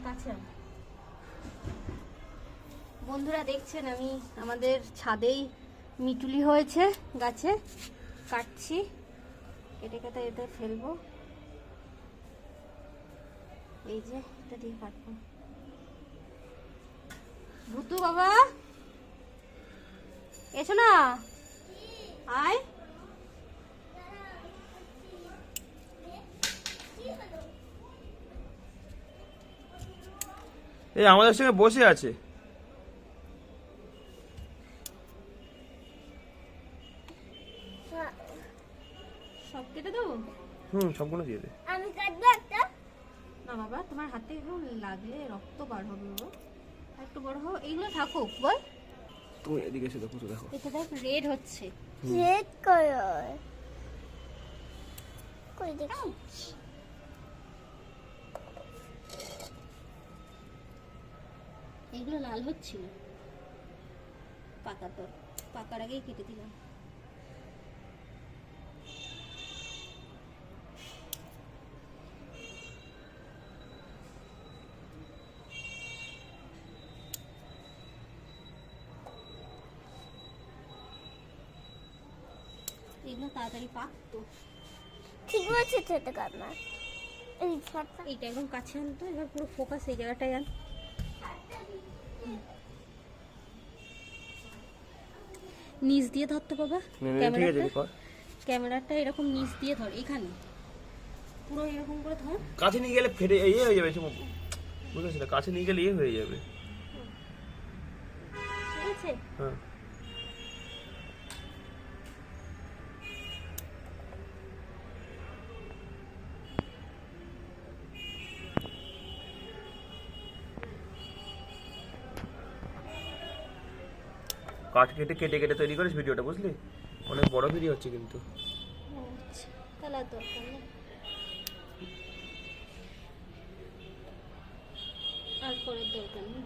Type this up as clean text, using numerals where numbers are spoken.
কাছে বন্ধুরা দেখছেন আমি আমাদের ছাদেই মিটুলি হয়েছে গাছে, কাটছি, কেটে কেটে এতে ফেলবো। এই যে এটা দিয়ে কাটবো। ভুতু বাবা এসো না, আয়। এই আমাদের সঙ্গে বসে আছে। সব কেটে দেবো? সবগুলো দিয়ে দে। আমি কাটবো একটা। না বাবা, তোমার হাতে একটু লাগলে রক্ত বার হবে বাবা, একটু বড় হো। এইগুলো থাকুক বল। তুমি এদিকে এসে দেখো, দেখো এটা দেখ রেড হচ্ছে। রেড কালার কই দেখি। এইগুলো লাল হচ্ছিল, পাকা তো পাকার আগেই কেটে দিলাম। এগুলো তাড়াতাড়ি পাকতো। ঠিক আছে ছোট কাটনা। এই ছাড়টা এইটা একদম কাছে আনতো, এবার পুরো ফোকাস এই জায়গাটায় আন। নিচ দিয়ে ধরতে বাবা, ক্যামেরাটা এরকম নিচ দিয়ে ধর, এখানে পুরো এরকম করে ধর। কাছে নিয়ে গেলে ফেটে ইয়ে হয়ে যাবে, বুঝেছিল, কাছে নিয়ে গেলে ইয়ে হয়ে যাবে। ঠিক আছে, হ্যাঁ কাঠ কেটে কেটে কেটে তৈরি করিস ভিডিওটা, বুঝলি? অনেক বড় ভিডিও হচ্ছে কিন্তু। তাহলে আর দরকার নেই, আর করার দরকার নেই।